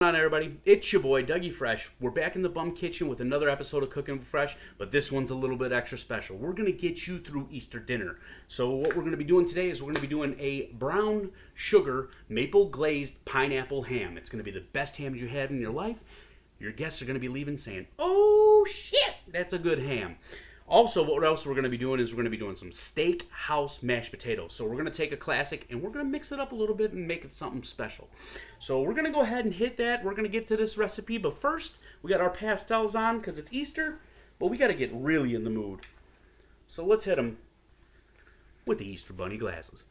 On everybody, it's your boy Dougie Fresh. We're back in the Bum Kitchen with another episode of Cooking Fresh, but this one's a little bit extra special. We're going to get you through Easter dinner. So what we're going to be doing today is we're going to be doing a brown sugar maple glazed pineapple ham. It's going to be the best ham you had in your life. Your guests are going to be leaving saying, "Oh shit, that's a good ham." Also, what else we're going to be doing is we're going to be doing some Steakhouse mashed potatoes. So we're going to take a classic and we're going to mix it up a little bit and make it something special. So we're going to go ahead and hit that. We're going to get to this recipe, but first we got our pastels on because it's Easter, but we got to get really in the mood. So let's hit them with the Easter Bunny glasses.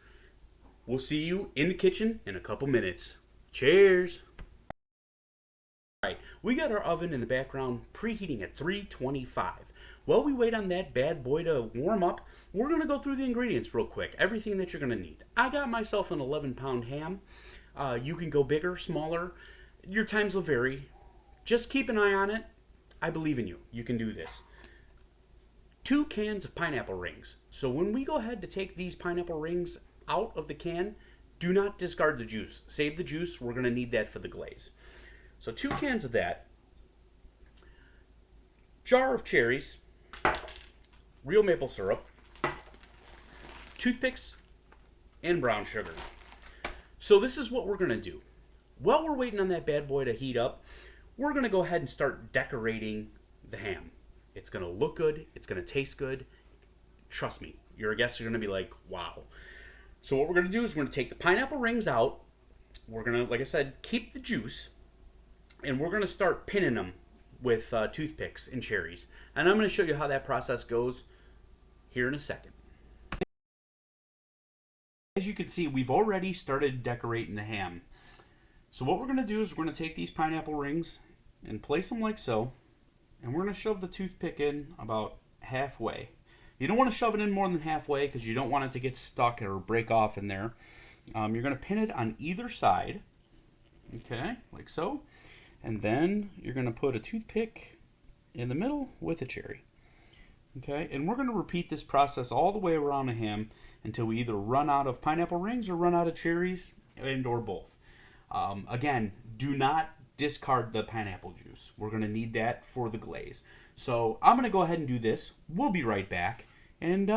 We'll see you in the kitchen in a couple minutes. Cheers! Alright, we got our oven in the background preheating at 325. While we wait on that bad boy to warm up, we're going to go through the ingredients real quick. Everything that you're going to need. I got myself an 11-pound ham. You can go bigger, smaller. Your times will vary. Just keep an eye on it. I believe in you. You can do this. 2 cans of pineapple rings. So when we go ahead to take these pineapple rings out of the can, do not discard the juice. Save the juice. We're going to need that for the glaze. So 2 cans of that. Jar of cherries. Real maple syrup, toothpicks, and brown sugar. So this is what we're going to do. While we're waiting on that bad boy to heat up, we're going to go ahead and start decorating the ham. It's going to look good. It's going to taste good. Trust me, your guests are going to be like, wow. So what we're going to do is we're going to take the pineapple rings out. We're going to, like I said, keep the juice. And we're going to start pinning them with toothpicks and cherries. And I'm going to show you how that process goes here in a second. As you can see, we've already started decorating the ham. So what we're going to do is we're going to take these pineapple rings and place them like so. And we're going to shove the toothpick in about halfway. You don't want to shove it in more than halfway because you don't want it to get stuck or break off in there. You're going to pin it on either side. Okay, like so. And then you're going to put a toothpick in the middle with a cherry. Okay, and we're going to repeat this process all the way around the ham until we either run out of pineapple rings or run out of cherries, and or both. Again, do not discard the pineapple juice. We're going to need that for the glaze. So I'm going to go ahead and do this. We'll be right back, and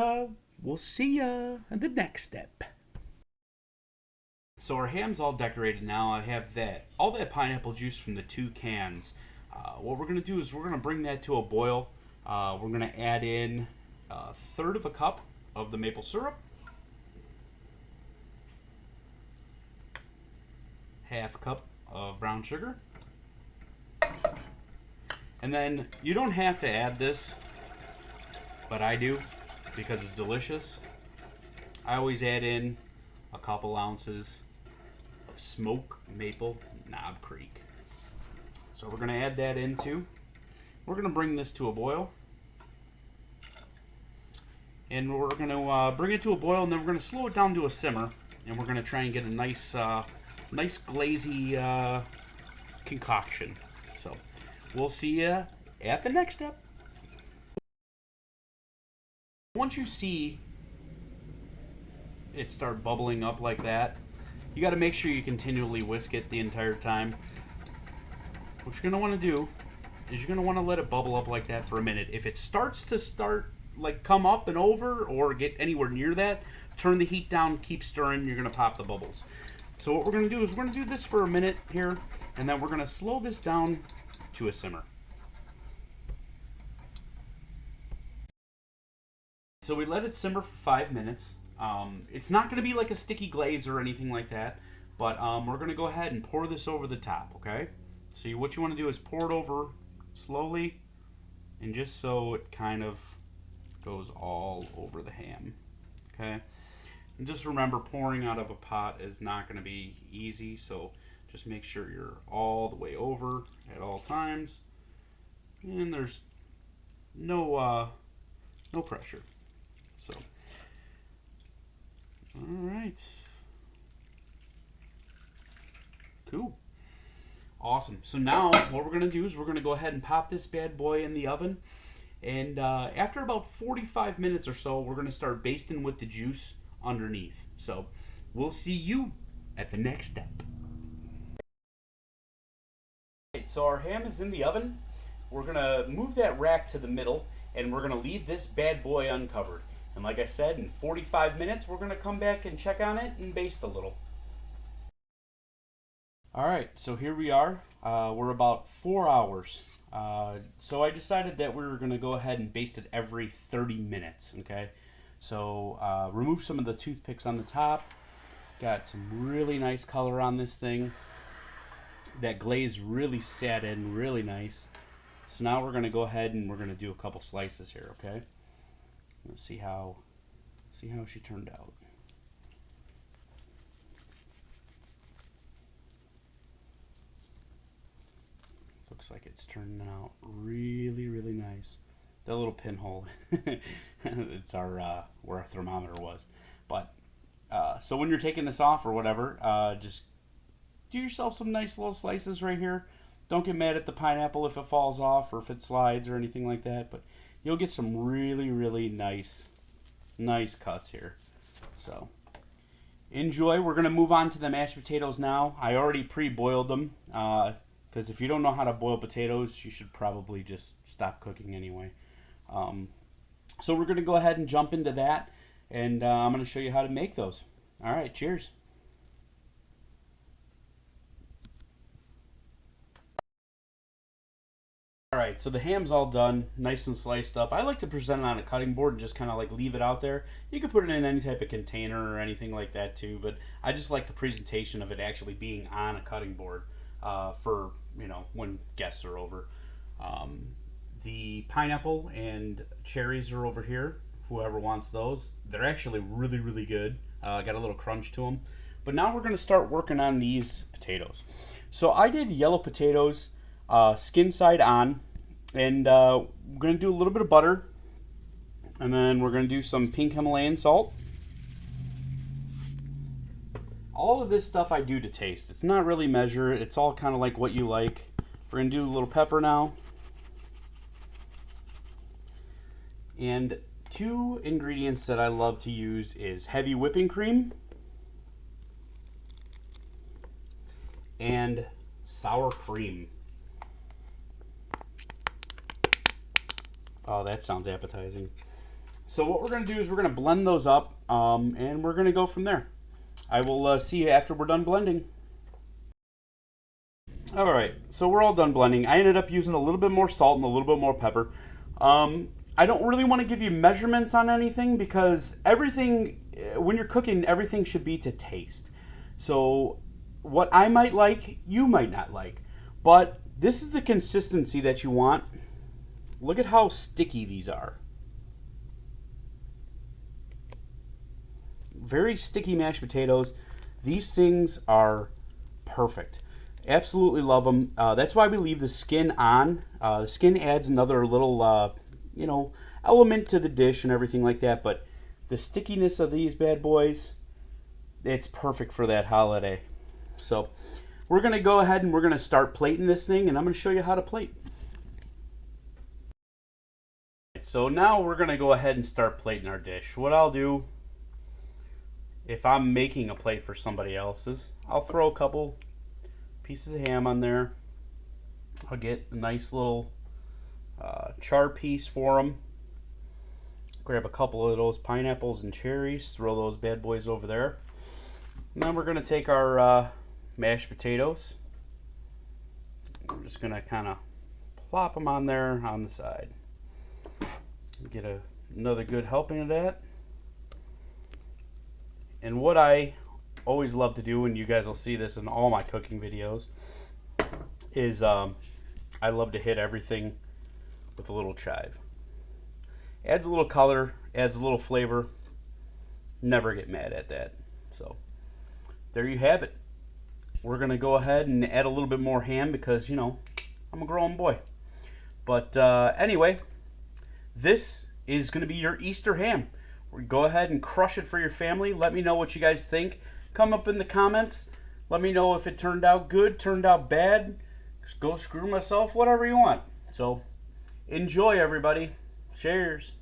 we'll see you in the next step. So our ham's all decorated now. I have all that pineapple juice from the 2 cans. What we're going to do is we're going to bring that to a boil. We're going to add in 1/3 of a cup of the maple syrup, 1/2 cup of brown sugar, and then you don't have to add this, but I do because it's delicious. I always add in a couple ounces of smoked maple Knob Creek. So we're going to add that in too. We're going to bring this to a boil. And we're going to bring it to a boil, and then we're going to slow it down to a simmer. And we're going to try and get a nice glazy concoction. So we'll see you at the next step. Once you see it start bubbling up like that, you got to make sure you continually whisk it the entire time. What you're going to want to do is you're going to want to let it bubble up like that for a minute. If it starts to come up and over or get anywhere near that, turn the heat down, keep stirring, you're going to pop the bubbles. So what we're going to do is we're going to do this for a minute here, and then we're going to slow this down to a simmer. So we let it simmer for 5 minutes. It's not going to be like a sticky glaze or anything like that, but we're going to go ahead and pour this over the top, okay? So what you want to do is pour it over slowly, and just so it kind of goes all over the ham, okay? And just remember, pouring out of a pot is not going to be easy, so just make sure you're all the way over at all times, and there's no pressure. So, all right, cool. Awesome. So now what we're going to do is we're going to go ahead and pop this bad boy in the oven. And after about 45 minutes or so, we're going to start basting with the juice underneath. So we'll see you at the next step. So our ham is in the oven. We're gonna move that rack to the middle and we're gonna leave this bad boy uncovered. And like I said, in 45 minutes, we're gonna come back and check on it and baste a little. All right, so here we are. We're about 4 hours. So I decided that we were gonna go ahead and baste it every 30 minutes, okay? So remove some of the toothpicks on the top. Got some really nice color on this thing. That glaze really sat in really nice. So now we're gonna go ahead and we're gonna do a couple slices here, okay? Let's see how she turned out. Looks like it's turning out really, really nice. That little pinhole, it's our where our thermometer was. But so when you're taking this off or whatever, just do yourself some nice little slices right here. Don't get mad at the pineapple if it falls off or if it slides or anything like that. But you'll get some really, really nice cuts here. So enjoy. We're gonna move on to the mashed potatoes now. I already pre-boiled them. Because if you don't know how to boil potatoes, you should probably just stop cooking anyway. So we're going to go ahead and jump into that, and I'm going to show you how to make those. All right, cheers. All right, so the ham's all done, nice and sliced up. I like to present it on a cutting board and just kind of like leave it out there. You could put it in any type of container or anything like that too, but I just like the presentation of it actually being on a cutting board for, you know, when guests are over. The pineapple and cherries are over here. Whoever wants those, they're actually really, really good. Got a little crunch to them. But now we're going to start working on these potatoes. So I did yellow potatoes, skin side on, and we're going to do a little bit of butter, and then we're going to do some pink Himalayan salt. All of this stuff I do to taste. It's not really measured. It's all kind of like what you like. We're going to do a little pepper now. And two ingredients that I love to use is heavy whipping cream and sour cream. Oh, that sounds appetizing. So what we're going to do is we're going to blend those up, and we're going to go from there. I will see you after we're done blending. Alright, so we're all done blending. I ended up using a little bit more salt and a little bit more pepper. I don't really want to give you measurements on anything because everything, when you're cooking, everything should be to taste. So what I might like, you might not like. But this is the consistency that you want. Look at how sticky these are. Very sticky mashed potatoes. These things are perfect. Absolutely love them. That's why we leave the skin on. The skin adds another little, you know, element to the dish and everything like that. But the stickiness of these bad boys, it's perfect for that holiday. So we're going to go ahead and we're going to start plating this thing, and I'm going to show you how to plate. So now we're going to go ahead and start plating our dish. What I'll do, if I'm making a plate for somebody else's, I'll throw a couple pieces of ham on there. I'll get a nice little char piece for them. Grab a couple of those pineapples and cherries, throw those bad boys over there. And then we're going to take our mashed potatoes. We're just going to kind of plop them on there on the side. Get another good helping of that. And what I always love to do, and you guys will see this in all my cooking videos, is I love to hit everything with a little chive. Adds a little color, adds a little flavor. Never get mad at that. So there you have it. We're going to go ahead and add a little bit more ham because, you know, I'm a grown boy. But anyway, this is going to be your Easter ham. Go ahead and crush it for your family. Let me know what you guys think. Come up in the comments. Let me know if it turned out good, turned out bad. Just go screw myself, whatever you want. So enjoy, everybody. Cheers.